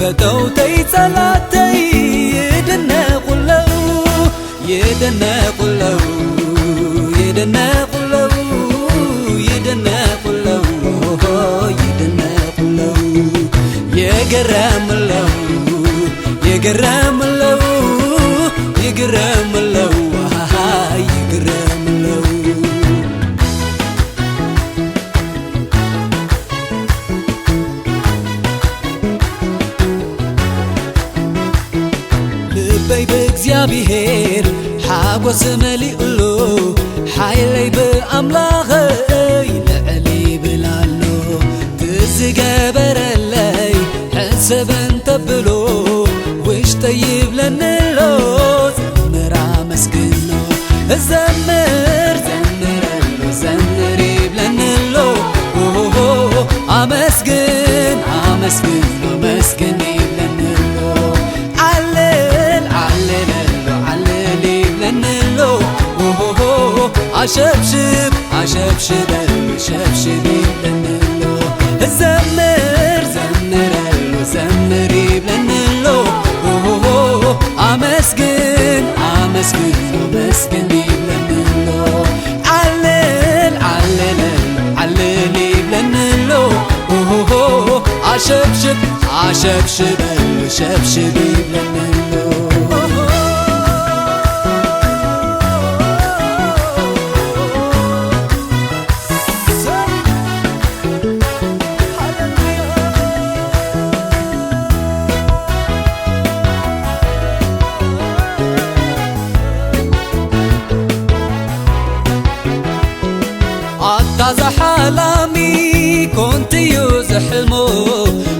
فتوتي صلاتي يدنق له يدنق له يدنق له يدنق له يدنق له يقرم له يقرم له يقرم له يقرم له لبي بእግዚአብሔር ሓጎስ መሊኡሉ ሓይለይ ብኣምላኸይ ልዕሊ ብላሎ ትዝገበረለይ ሕሰበን ተብሎ ውሽጠይ ይብለንሎ ዘምር ኣመስግኖ ዘምር ዘምረሎ ዘምር ይብለንሎ ኣመስግን ኣመስግን ኣመስግን ይብለንሎ ዓልል ዓልለሎ ዓልል ይብለንሎ ኣሸብሽብ ኣሸብሽበሎ ሸብሽብ ይብለንሎ ዘምር ዘምረሎ ዘምር ይብለንሎ ኣመስግን ኣመስግን ኣመስግን ይብለንሎ ዓልል ዓልለሎ ዓልል ይብለንሎ ኣሸብሽብ ኣሸብሽበሎ ሸብሽብ ይብለንሎ زحلامي كنت يزحلمو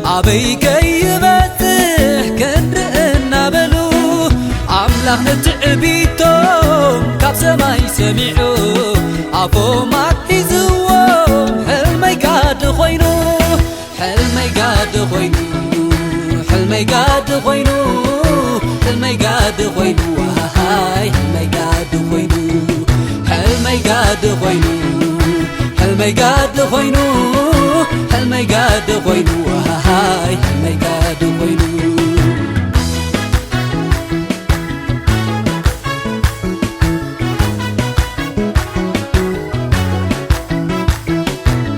أبي كيبته كنرئنا بلو أملاح تعبيتهم كاب سماي سميعو أبو ما حيزوهم حلمي قاد خوينو حلمي قاد خوينو حلمي قاد خوينو حلمي قاد خوينو هاي حلمي قاد خوينو حلمي قاد خوينو حلمي قاد خوينو حلمي قاد خوينو هاي حلمي قاد خوينو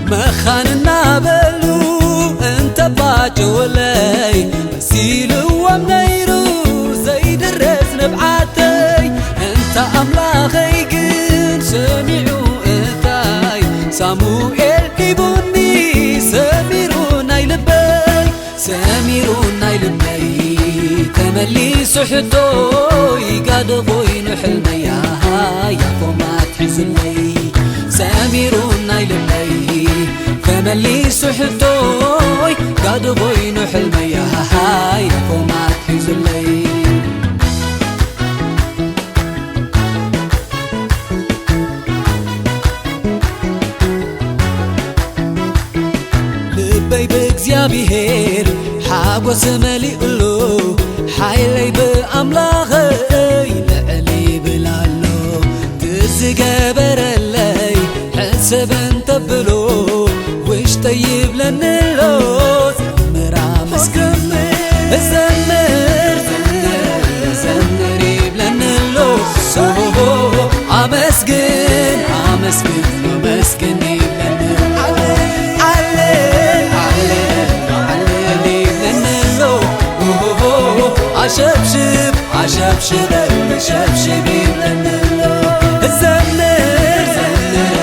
مخاننا بلو انت باجولي مسيلو ومنيرو زيد الرز نبعاتي انت املاخي قد سميعو ساموئيل كيبوني سميرون اي لبي سميرون اي لبي تملي سحتوي قاد غوين حلمي يا فوما تحزني سميرون اي لبي تملي سحتوي قاد غوين حلمي يا فوما تحزني لبي بእግዚአብሔር ሓጎስ መሊኡሉ ሓይለይ ብኣምላኸይ ልዕሊ ብላሎ ትዝገበረለይ ሕሰበን ተብሎ ውሽጠይ ይብለንሎ ዘምር ኣመስግኖ ዘምር ዘምር ይብለንሎ ኣመስግን ኣመስግን ኣመስግን أشبشب أشبشب أشبشب يبلنلو زمر زمر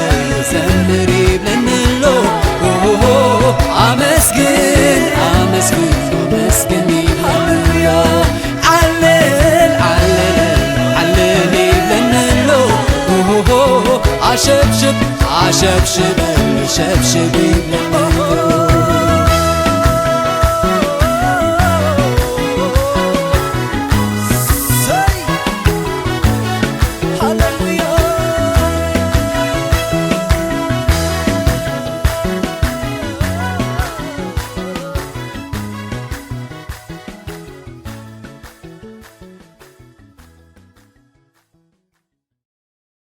زمر يبلنلو أمسكن أمسكن أمسكن يبلنلو علل علل علل يبلنلو أشبشب أشبشب أشبشب يبلنلو